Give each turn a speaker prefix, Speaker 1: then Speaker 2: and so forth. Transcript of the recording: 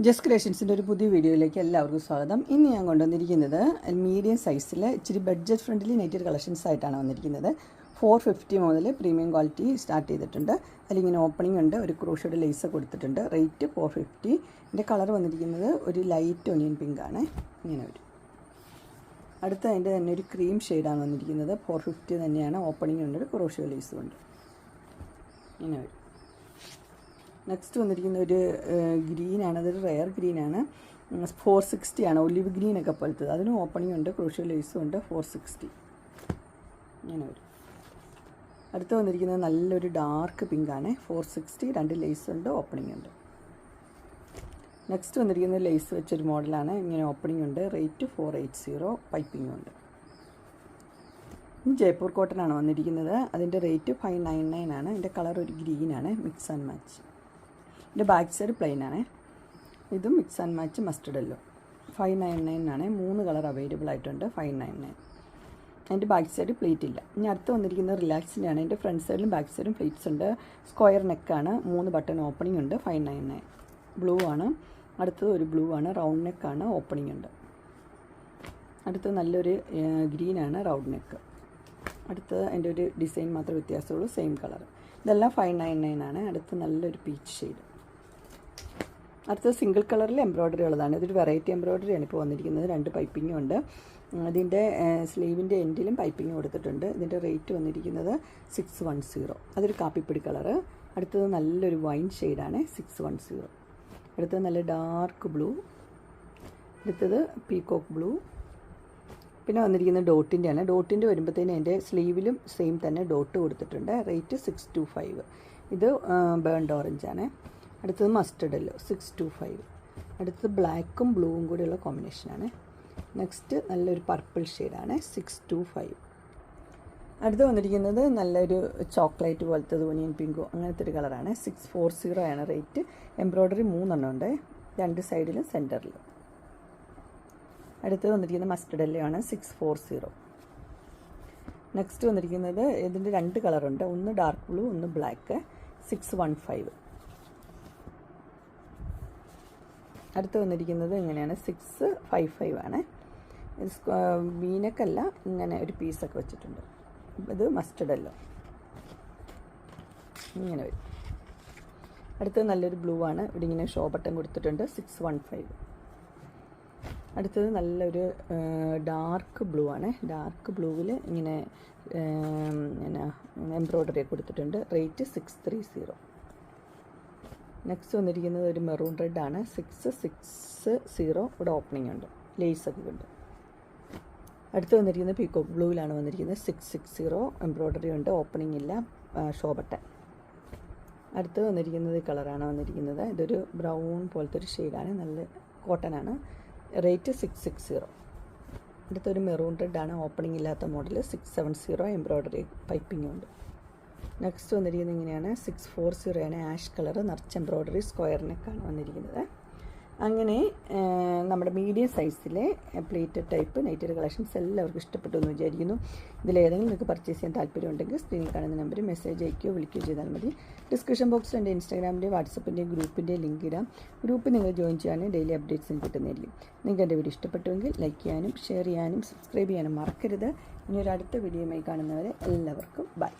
Speaker 1: Just ക്രിയേഷൻസിൻ്റെ ഒരു പുതിയ വീഡിയോയിലേക്ക് എല്ലാവർക്കും സ്വാഗതം. ഇന്ന് ഞാൻ കൊണ്ടുവന്നിരിക്കുന്നത് മീഡിയം സൈസിൽ ഇച്ചിരി ബഡ്ജറ്റ് ഫ്രണ്ട്ലി നെറ്റഡ് കളക്ഷൻസ് ആയിട്ടാണ് വന്നിരിക്കുന്നത്. 450 മുതൽ പ്രീമിയം ക്വാളിറ്റി സ്റ്റാർട്ട് ചെയ്തിട്ടുണ്ട്. അതിലിങ്ങനെ ഓപ്പണിംഗ് ഉണ്ട്, ഒരു ക്രോഷയുടെ ലേസ് കൊടുത്തിട്ടുണ്ട്. റേറ്റ് 450. ഇതിൻ്റെ കളർ വന്നിരിക്കുന്നത് ഒരു ലൈറ്റ് ഒനിയൻ പിങ്ക് ആണ്. ഇങ്ങനെ വരും. അടുത്ത അതിൻ്റെ തന്നെ ഒരു ക്രീം ഷെയ്ഡാണ് വന്നിരിക്കുന്നത്. 450 തന്നെയാണ്. ഓപ്പണിംഗ് ഉണ്ട്, ഒരു ക്രോഷയുടെ ലേസും ഉണ്ട്. ഇങ്ങനെ വരും. നെക്സ്റ്റ് വന്നിരിക്കുന്ന ഒരു ഗ്രീനാണ്, അതൊരു റെയർ ഗ്രീനാണ്. 460 ആണ്. ഒലിവ് ഗ്രീനൊക്കെ പോലത്തത്. അതിനും ഓപ്പണിംഗ് ഉണ്ട്, ക്രൂഷ്യൽ ലേസും ഉണ്ട്. 460 ഇങ്ങനെ വരും. അടുത്ത് വന്നിരിക്കുന്നത് നല്ലൊരു ഡാർക്ക് പിങ്കാണ്. 460, 2 ലേസ് ഉണ്ട്, ഓപ്പണിംഗ് ഉണ്ട്. നെക്സ്റ്റ് വന്നിരിക്കുന്നത് ലേസ് വെച്ചൊരു മോഡലാണ്. ഇങ്ങനെ ഓപ്പണിംഗ് ഉണ്ട്. റേറ്റ് 480, പൈപ്പിംഗ് ഉണ്ട്. ജയ്പൂർ കോട്ടൺ ആണ് വന്നിരിക്കുന്നത്. അതിൻ്റെ റേറ്റ് 599 ആണ്. ഇതിൻ്റെ കളർ ഒരു ഗ്രീനാണ്, മിക്സ് ആൻഡ് മാച്ച്. ഇതിൻ്റെ ബാക്ക് സൈഡ് പ്ലെയിൻ ആണ്. ഇതും mix and match mustard yellow. 599 ആണ്. 3 കളർ അവൈലബിൾ ആയിട്ടുണ്ട്. 599. അതിൻ്റെ ബാക്ക് സൈഡ് പ്ലേറ്റ് ഇല്ല. ഇനി അടുത്ത് വന്നിരിക്കുന്നത് റിലാക്സിൻ്റെ ആണ്. ഇതിൻ്റെ ഫ്രണ്ട് സൈഡിലും ബാക്ക് സൈഡും പ്ലേറ്റ്സ് ഉണ്ട്. സ്ക്വയർ നെക്കാണ്. 3 ബട്ടൺ ഓപ്പണിംഗ് ഉണ്ട്. 599. ബ്ലൂ ആണ്. അടുത്തത് ഒരു ബ്ലൂ ആണ്, റൗണ്ട് നെക്കാണ്, ഓപ്പണിംഗ് ഉണ്ട്. അടുത്തത് നല്ലൊരു ഗ്രീനാണ്, റൗണ്ട് നെക്ക്. അടുത്തത് അതിൻ്റെ ഒരു ഡിസൈൻ മാത്രമേ വ്യത്യാസമുള്ളൂ, സെയിം കളർ. ഇതെല്ലാം 599 ആണ്. അടുത്ത് നല്ലൊരു പീച്ച് ഷെയ്ഡ്. അടുത്തത് സിംഗിൾ കളറിൽ എംബ്രോയ്ഡറി ഉള്ളതാണ്. ഇതൊരു വെറൈറ്റി എംബ്രോയ്ഡറിയാണ് ഇപ്പോൾ വന്നിരിക്കുന്നത്. 2 പൈപ്പിങ്ങും ഉണ്ട്. ഇതിൻ്റെ സ്ലീവിൻ്റെ എൻഡിലും പൈപ്പിംഗ് കൊടുത്തിട്ടുണ്ട്. ഇതിൻ്റെ റേറ്റ് വന്നിരിക്കുന്നത് 610. അതൊരു കാപ്പിപ്പൊടി കളറ്. അടുത്തത് നല്ലൊരു വൈൻ ഷെയ്ഡാണ്, 610. അടുത്തത് നല്ല ഡാർക്ക് ബ്ലൂ. അടുത്തത് പീകോക്ക് ബ്ലൂ. പിന്നെ വന്നിരിക്കുന്നത് ഡോട്ടിൻ്റെയാണ്. ഡോട്ടിൻ്റെ വരുമ്പോഴത്തേനും അതിൻ്റെ സ്ലീവിലും സെയിം തന്നെ ഡോട്ട് കൊടുത്തിട്ടുണ്ട്. റേറ്റ് 625. ഇത് ബേൺഡ് ഓറഞ്ചാണ്. അടുത്തത് മസ്റ്റർഡ് യെല്ലോ, 625. അടുത്തത് ബ്ലാക്കും ബ്ലൂവും കൂടിയുള്ള കോമ്പിനേഷനാണ്. നെക്സ്റ്റ് നല്ലൊരു പർപ്പിൾ ഷെയ്ഡാണ്, 625. അടുത്ത് വന്നിരിക്കുന്നത് നല്ലൊരു ചോക്ലേറ്റ് പോലത്തെ ഓനിയൻ പിങ്കോ അങ്ങനത്തെ ഒരു കളറാണ്. 640 ആണ് റേറ്റ്. എംബ്രോയ്ഡറി 3 എണ്ണം ഉണ്ട്, 2 സൈഡിലും സെൻറ്ററിലും. അടുത്ത് വന്നിരിക്കുന്നത് മസ്റ്റർഡ് യെല്ലോ ആണ്, 640. നെക്സ്റ്റ് വന്നിരിക്കുന്നത് ഇതിൻ്റെ 2 കളറുണ്ട്, ഒന്ന് ഡാർക്ക് ബ്ലൂ, ഒന്ന് ബ്ലാക്ക്, 615. അടുത്ത് വന്നിരിക്കുന്നത് ഇങ്ങനെയാണ്, 655 ആണ്. ഇത് വീനക്കല്ല, ഇങ്ങനെ ഒരു പീസൊക്കെ വെച്ചിട്ടുണ്ട്. ഇത് മസ്റ്റർഡ് യെല്ലോ ഇങ്ങനെ വരും. അടുത്തത് നല്ലൊരു ബ്ലൂ ആണ്. ഇവിടെ ഇങ്ങനെ ഷോ ബട്ടൺ കൊടുത്തിട്ടുണ്ട്, 615. അടുത്തത് നല്ലൊരു ഡാർക്ക് ബ്ലൂ ആണ്. ഡാർക്ക് ബ്ലൂവിൽ ഇങ്ങനെ എംബ്രോയ്ഡറി കൊടുത്തിട്ടുണ്ട്. റേറ്റ് 630. നെക്സ്റ്റ് വന്നിരിക്കുന്നത് ഒരു മെറൂൺ റെഡ് ആണ്, 660. ഇവിടെ ഓപ്പണിംഗ് ഉണ്ട്, ലേസൊക്കെ ഉണ്ട്. അടുത്ത് വന്നിരിക്കുന്നത് പീകോക്ക് ബ്ലൂവിലാണ് വന്നിരിക്കുന്നത്, 660. എംബ്രോയ്ഡറി ഉണ്ട്, ഓപ്പണിംഗ് ഇല്ല, ഷോ ബട്ടൺ. അടുത്ത് വന്നിരിക്കുന്നത് ഈ കളറാണ് വന്നിരിക്കുന്നത്. ഇതൊരു ബ്രൗൺ പോലത്തെ ഒരു ഷെയ്ഡാണ്, നല്ല കോട്ടനാണ്. റേറ്റ് 660. അടുത്തൊരു മെറൂൺ റെഡ് ആണ്, ഓപ്പണിംഗ് ഇല്ലാത്ത മോഡൽ, 670. എംബ്രോയ്ഡറി പൈപ്പിംഗ് ഉണ്ട്. നെക്സ്റ്റ് വന്നിരിക്കുന്നത് ഇങ്ങനെയാണ്, 640 ആണ്. ആഷ് കളർ, നിറച്ച് എംബ്രോയ്ഡറി, സ്ക്വയർ നെക്കാണ് വന്നിരിക്കുന്നത്. അങ്ങനെ നമ്മുടെ മീഡിയം സൈസിലെ പ്ലേറ്റഡ് ടൈപ്പ് നെറ്റഡ് കളക്ഷൻസ് എല്ലാവർക്കും ഇഷ്ടപ്പെട്ടു എന്ന് വിചാരിക്കുന്നു. ഇതിലേതെങ്കിലും നിങ്ങൾക്ക് പർച്ചേസ് ചെയ്യാൻ താല്പര്യമുണ്ടെങ്കിൽ സ്ക്രീനിൽ കാണുന്ന നമ്പറിൽ മെസ്സേജ് അയക്കുകയോ വിളിക്കുകയോ ചെയ്താൽ മതി. ഡിസ്ക്രിപ്ഷൻ ബോക്സിൽ എൻ്റെ ഇൻസ്റ്റാഗ്രാമിൻ്റെ വാട്സപ്പിൻ്റെയും ഗ്രൂപ്പിൻ്റെ ലിങ്ക് ഇടാം. ഗ്രൂപ്പിൽ നിങ്ങൾ ജോയിൻ ചെയ്യാനും ഡെയിലി അപ്ഡേറ്റ്സും കിട്ടുന്നതായിരിക്കും. നിങ്ങൾക്ക് എൻ്റെ വീഡിയോ ഇഷ്ടപ്പെട്ടുവെങ്കിൽ ലൈക്ക് ചെയ്യാനും ഷെയർ ചെയ്യാനും സബ്സ്ക്രൈബ് ചെയ്യാനും മറക്കരുത്. ഇനി ഒരു അടുത്ത വീഡിയോയുമായി കാണുന്നവരെ എല്ലാവർക്കും ബൈ.